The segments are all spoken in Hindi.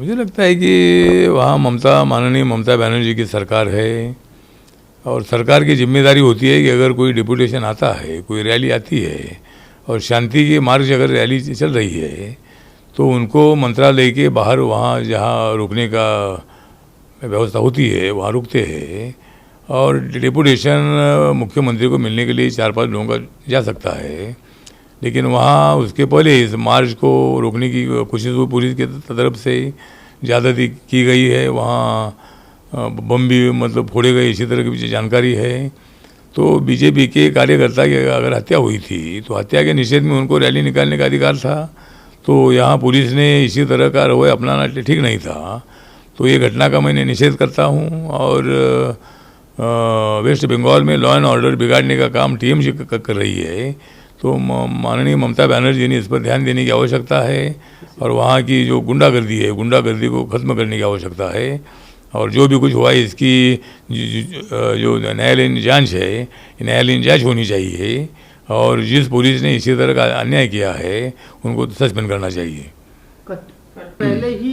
मुझे लगता है कि वहाँ माननीय ममता बनर्जी की सरकार है और सरकार की जिम्मेदारी होती है कि अगर कोई डिपुटेशन आता है, कोई रैली आती है और शांति के मार्ग से अगर रैली चल रही है तो उनको मंत्रालय के बाहर वहाँ जहाँ रुकने का व्यवस्था होती है वहाँ रुकते हैं और डिपुटेशन मुख्यमंत्री को मिलने के लिए 4-5 लोगों का जा सकता है, लेकिन वहाँ उसके पहले इस मार्च को रोकने की कोशिश हुई पुलिस की तरफ से, ज़्यादती की गई है, वहाँ बम भी मतलब फोड़े गए, इसी तरह की भी जानकारी है। तो बीजेपी के कार्यकर्ता की अगर हत्या हुई थी तो हत्या के निषेध में उनको रैली निकालने का अधिकार था, तो यहाँ पुलिस ने इसी तरह का रवैया अपनाना ठीक नहीं था। तो ये घटना का मैंने निषेध करता हूँ और वेस्ट बंगाल में लॉ एंड ऑर्डर बिगाड़ने का काम टीएमसी कर रही है, तो माननीय ममता बनर्जी ने इस पर ध्यान देने की आवश्यकता है और वहाँ की जो गुंडागर्दी है, गुंडागर्दी को ख़त्म करने की आवश्यकता है और जो भी कुछ हुआ है इसकी जो न्यायालयीन जांच है, न्यायालयीन जांच होनी चाहिए और जिस पुलिस ने इसी तरह का अन्याय किया है उनको सस्पेंड करना चाहिए। पहले ही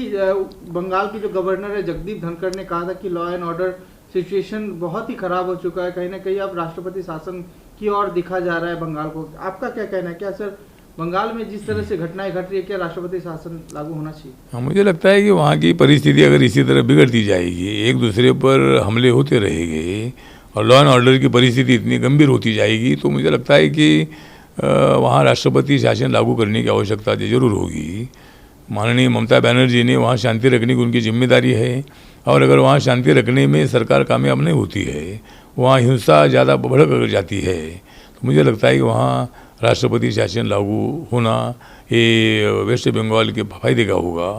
बंगाल के जो गवर्नर है जगदीप धनखड़ ने कहा था कि लॉ एंड ऑर्डर सिचुएशन बहुत ही खराब हो चुका है, कहीं ना कहीं अब राष्ट्रपति शासन की ओर दिखा जा रहा है बंगाल को। आपका क्या कहना है, क्या सर बंगाल में जिस तरह से घटनाएं घट रही है क्या राष्ट्रपति शासन लागू होना चाहिए? हाँ, मुझे लगता है कि वहाँ की परिस्थिति अगर इसी तरह बिगड़ती जाएगी, एक दूसरे पर हमले होते रहेंगे और लॉ एंड ऑर्डर की परिस्थिति इतनी गंभीर होती जाएगी, तो मुझे लगता है कि वहाँ राष्ट्रपति शासन लागू करने की आवश्यकता ज़रूर होगी। माननीय ममता बनर्जी ने वहाँ शांति रखने की उनकी जिम्मेदारी है और अगर वहाँ शांति रखने में सरकार कामयाब नहीं होती है, वहाँ हिंसा ज़्यादा भड़क जाती है, तो मुझे लगता है कि वहाँ राष्ट्रपति शासन लागू होना ये वेस्ट बंगाल के फायदे का होगा।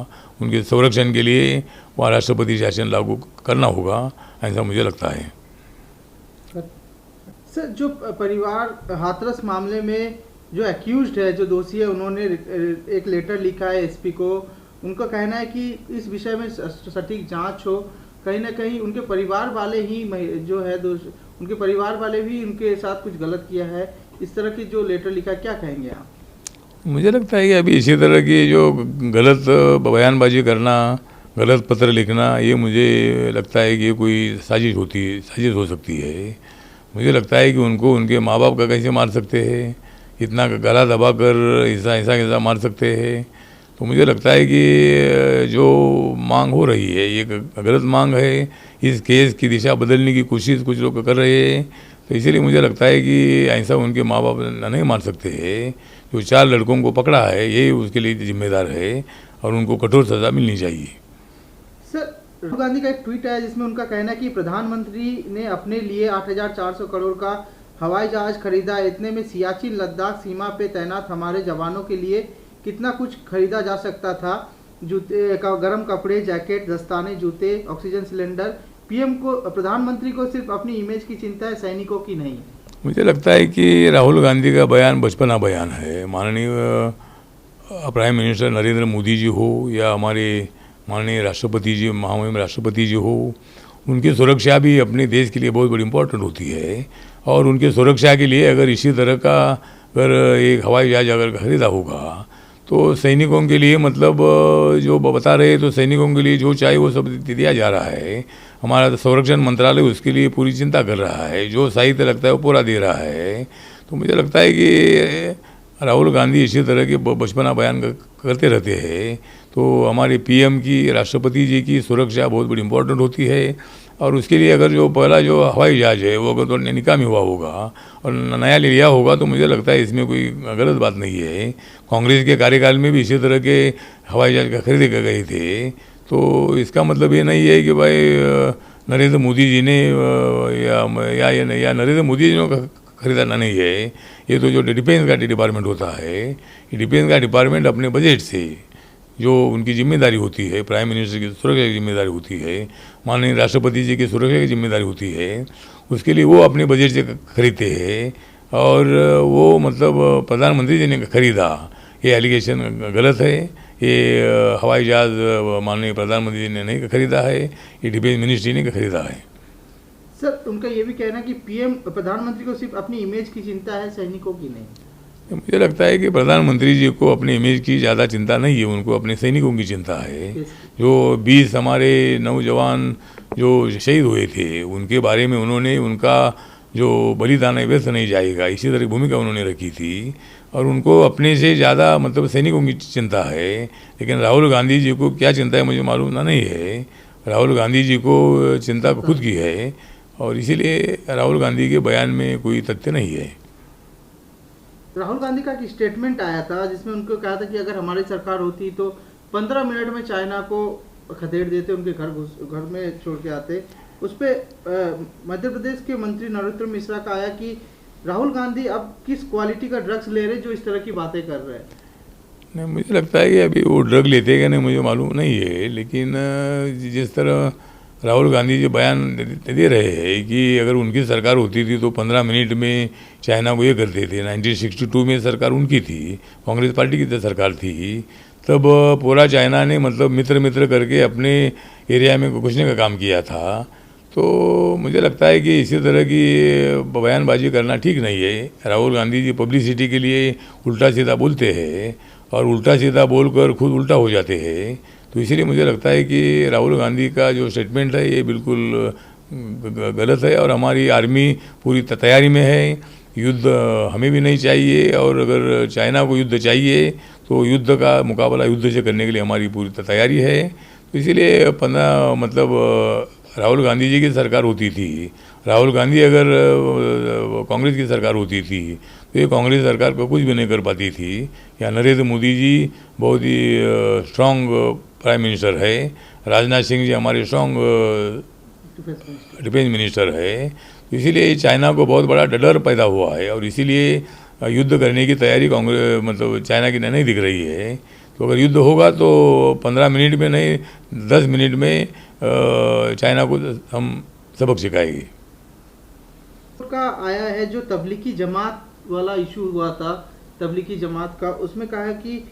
उनके संरक्षण के लिए वहाँ राष्ट्रपति शासन लागू करना होगा, ऐसा मुझे लगता है। सर, जो परिवार हाथरस मामले में जो एक्यूज्ड है, जो दोषी है, उन्होंने एक लेटर लिखा है एसपी को। उनका कहना है कि इस विषय में सटीक जांच हो, कहीं ना कहीं उनके परिवार वाले ही जो है उनके परिवार वाले भी उनके साथ कुछ गलत किया है, इस तरह की जो लेटर लिखा, क्या कहेंगे आप? मुझे लगता है कि अभी इसी तरह की जो गलत बयानबाजी करना, गलत पत्र लिखना, ये मुझे लगता है कि कोई साजिश हो सकती है। मुझे लगता है कि उनको उनके माँ बाप का कैसे मार सकते हैं, इतना गला दबा कर ऐसा मार सकते हैं। तो मुझे लगता है कि जो मांग हो रही है ये गलत मांग है, इस केस की दिशा बदलने की कोशिश कुछ लोग कर रहे हैं, तो इसीलिए मुझे लगता है कि ऐसा उनके माँ बाप नहीं मार सकते हैं। जो 4 लड़कों को पकड़ा है यही उसके लिए जिम्मेदार है और उनको कठोर सज़ा मिलनी चाहिए। सर, राहुल गांधी का एक ट्वीट है जिसमें उनका कहना है कि प्रधानमंत्री ने अपने लिए 8,400 करोड़ का हवाई जहाज खरीदा, इतने में सियाचिन लद्दाख सीमा पे तैनात हमारे जवानों के लिए कितना कुछ खरीदा जा सकता था। जूते, गर्म कपड़े, जैकेट, दस्ताने, जूते, ऑक्सीजन सिलेंडर। पीएम को, प्रधानमंत्री को सिर्फ अपनी इमेज की चिंता है, सैनिकों की नहीं। मुझे लगता है कि राहुल गांधी का बयान बचपना बयान है। माननीय प्राइम मिनिस्टर नरेंद्र मोदी जी हो या हमारे माननीय राष्ट्रपति जी, महामहिम राष्ट्रपति जी हो, उनकी सुरक्षा भी अपने देश के लिए बहुत बड़ी इम्पोर्टेंट होती है और उनकी सुरक्षा के लिए अगर इसी तरह का अगर एक हवाई जहाज अगर खरीदा होगा तो सैनिकों के लिए मतलब जो बता रहे तो सैनिकों के लिए जो चाहिए वो सब दिया जा रहा है। हमारा संरक्षण मंत्रालय उसके लिए पूरी चिंता कर रहा है, जो साहित्य लगता है वो पूरा दे रहा है। तो मुझे लगता है कि राहुल गांधी इसी तरह के बचपना बयान करते रहते हैं, तो हमारे पीएम की, राष्ट्रपति जी की सुरक्षा बहुत बड़ी इम्पोर्टेंट होती है और उसके लिए अगर जो पहला जो हवाई जहाज है वो अगर तो निकामी हुआ होगा और नया लिया होगा तो मुझे लगता है इसमें कोई गलत बात नहीं है। कांग्रेस के कार्यकाल में भी इसी तरह के हवाई जहाज का खरीदे गए थे, तो इसका मतलब ये नहीं है कि भाई नरेंद्र मोदी जी ने या नरेंद्र मोदी जी ने खरीदाना नहीं है। ये तो जो डिफेंस का डिपार्टमेंट होता है, ये डिफेंस का डिपार्टमेंट अपने बजट से जो उनकी जिम्मेदारी होती है, प्राइम मिनिस्टर की सुरक्षा की जिम्मेदारी होती है, माननीय राष्ट्रपति जी की सुरक्षा की जिम्मेदारी होती है, उसके लिए वो अपने बजट से खरीदते हैं और वो मतलब प्रधानमंत्री जी ने खरीदा, ये एलिगेशन गलत है। ये हवाई जहाज़ माननीय प्रधानमंत्री जी ने नहीं खरीदा है, ये डिफेंस मिनिस्ट्री ने खरीदा है। सर, उनका ये भी कहना है कि पीएम, प्रधानमंत्री को सिर्फ अपनी इमेज की चिंता है, सैनिकों की नहीं। मुझे लगता है कि प्रधानमंत्री जी को अपने इमेज की ज़्यादा चिंता नहीं है, उनको अपने सैनिकों की चिंता है। जो 20 हमारे नौजवान जो शहीद हुए थे उनके बारे में उन्होंने उनका जो बलिदान है व्यर्थ नहीं जाएगा, इसी तरह की भूमिका उन्होंने रखी थी और उनको अपने से ज़्यादा मतलब सैनिकों की चिंता है। लेकिन राहुल गांधी जी को क्या चिंता है मुझे मालूम नहीं है। राहुल गांधी जी को चिंता खुद की है और इसीलिए राहुल गांधी के बयान में कोई तथ्य नहीं है। राहुल गांधी का एक स्टेटमेंट आया था जिसमें उनको कहा था कि अगर हमारी सरकार होती तो 15 मिनट में चाइना को खदेड़ देते, उनके घर में छोड़ के आते। उस पर मध्य प्रदेश के मंत्री नरोत्तम मिश्रा का आया कि राहुल गांधी अब किस क्वालिटी का ड्रग्स ले रहे जो इस तरह की बातें कर रहे हैं। नहीं, मुझे लगता है कि अभी वो ड्रग लेते हैं कि नहीं मुझे मालूम नहीं है, लेकिन जिस तरह राहुल गांधी जी बयान दे रहे हैं कि अगर उनकी सरकार होती थी तो 15 मिनट में चाइना को ये करते थे। 1962 में सरकार उनकी थी, कांग्रेस पार्टी की सरकार थी, तब पूरा चाइना ने मतलब मित्र करके अपने एरिया में घुसने का काम किया था। तो मुझे लगता है कि इसी तरह की बयानबाजी करना ठीक नहीं है। राहुल गांधी जी पब्लिसिटी के लिए उल्टा सीधा बोलते हैं और उल्टा सीधा बोलकर खुद उल्टा हो जाते हैं। तो इसीलिए मुझे लगता है कि राहुल गांधी का जो स्टेटमेंट है ये बिल्कुल गलत है और हमारी आर्मी पूरी तैयारी में है। युद्ध हमें भी नहीं चाहिए और अगर चाइना को युद्ध चाहिए तो युद्ध का मुकाबला युद्ध से करने के लिए हमारी पूरी तैयारी है। तो इसीलिए राहुल गांधी जी की सरकार होती थी, राहुल गांधी अगर कांग्रेस की सरकार होती थी तो ये कांग्रेस सरकार को कुछ भी नहीं कर पाती थी। या नरेंद्र मोदी जी बहुत ही स्ट्रांग प्राइम मिनिस्टर है, राजनाथ सिंह जी हमारे स्ट्रांग डिफेंस मिनिस्टर है। इसीलिए चाइना को बहुत बड़ा डर पैदा हुआ है और इसीलिए युद्ध करने की तैयारी कांग्रेस मतलब चाइना की नहीं दिख रही है। तो अगर युद्ध होगा तो 15 मिनट में नहीं 10 मिनट में चाइना को हम सबक सिखाएंगे। का आया है जो तबलीगी जमात वाला इशू हुआ था, तबलीगी जमात का, उसमें कहा है कि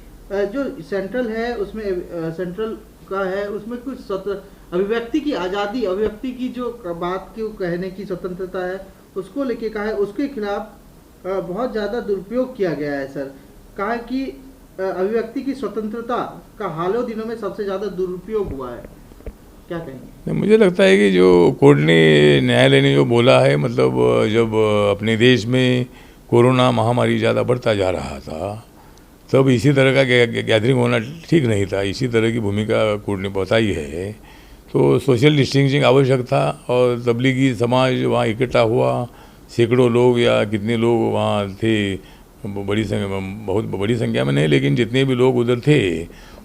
जो सेंट्रल है उसमें सेंट्रल का है उसमें कुछ अभिव्यक्ति की आज़ादी, अभिव्यक्ति की जो बात की कहने की स्वतंत्रता है उसको लेके कहा है, उसके खिलाफ बहुत ज़्यादा दुरुपयोग किया गया है सर। कहा है कि अभिव्यक्ति की स्वतंत्रता का हालों दिनों में सबसे ज़्यादा दुरुपयोग हुआ है, क्या कहेंगे? मुझे लगता है कि जो कोर्ट ने न्यायालय ने जो बोला है मतलब जब अपने देश में कोरोना महामारी ज़्यादा बढ़ता जा रहा था तब इसी तरह का गैदरिंग होना ठीक नहीं था, इसी तरह की भूमिका कोर्ट ने बताई है। तो सोशल डिस्टेंसिंग आवश्यक था और तबलीगी समाज वहाँ इकट्ठा हुआ, सैकड़ों लोग या कितने लोग वहाँ थे, बहुत बड़ी संख्या में नहीं लेकिन जितने भी लोग उधर थे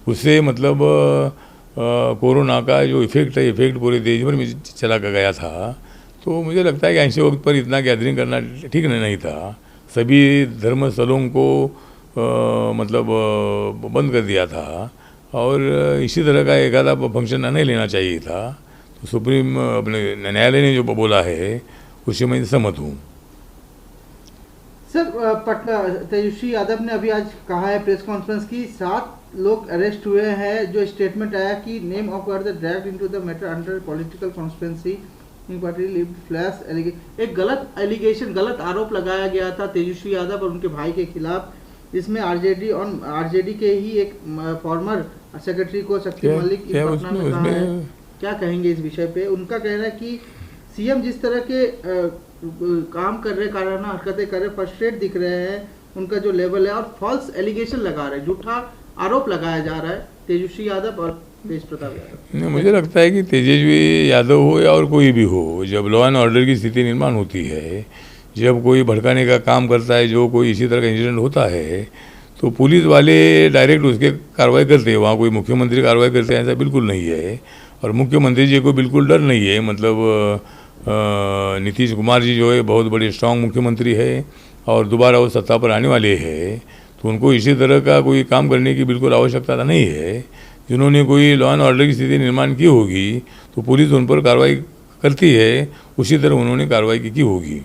उससे मतलब कोरोना का जो इफेक्ट पूरे देश भर में चला गया था। तो मुझे लगता है कि ऐसे वक्त पर इतना गैदरिंग करना ठीक नहीं था। सभी धर्मस्थलों को मतलब बंद कर दिया था और इसी तरह का एक आधा फंक्शन नहीं लेना चाहिए था। तो सुप्रीम अपने न्यायालय ने जो बोला है उससे मैं सहमत हूँ। सर पटना तेजस्वी यादव ने अभी आज कहा है प्रेस कॉन्फ्रेंस की 7 लोग अरेस्ट हुए हैं। जो स्टेटमेंट आया कि name of the dragged into the matter under political conspiracy flash एक गलत एलिगेशन, गलत आरोप लगाया गया था तेजस्वी यादव और उनके भाई के खिलाफ, जिसमें आरजेडी के ही एक फॉर्मर सेक्रेटरी को शक्ति मलिक इस पटना में कहा है। क्या कहेंगे इस विषय पे? उनका कहना है कि सीएम जिस तरह के काम कर रहे, काराना हरकतें कर रहे, फ्रस्ट्रेट दिख रहे हैं, उनका जो लेवल है और फॉल्स एलिगेशन लगा रहे, झूठा आरोप लगाया जा रहा है तेजस्वी यादव और तेज प्रताप यादव। मुझे लगता है कि तेजस्वी यादव हो या और कोई भी हो, जब लॉ एंड ऑर्डर की स्थिति निर्माण होती है, जब कोई भड़काने का काम करता है, जो कोई इसी तरह का इंसिडेंट होता है तो पुलिस वाले डायरेक्ट उसके कार्रवाई करते हैं। वहाँ कोई मुख्यमंत्री कार्रवाई करते हैं ऐसा बिल्कुल नहीं है और मुख्यमंत्री जी को बिल्कुल डर नहीं है। मतलब नीतीश कुमार जी जो है बहुत बड़े स्ट्रांग मुख्यमंत्री है और दोबारा वो सत्ता पर आने वाले हैं, तो उनको इसी तरह का कोई काम करने की बिल्कुल आवश्यकता नहीं है। जिन्होंने कोई लॉ एंड ऑर्डर की स्थिति निर्माण की होगी तो पुलिस उन पर कार्रवाई करती है, उसी तरह उन्होंने कार्रवाई की होगी।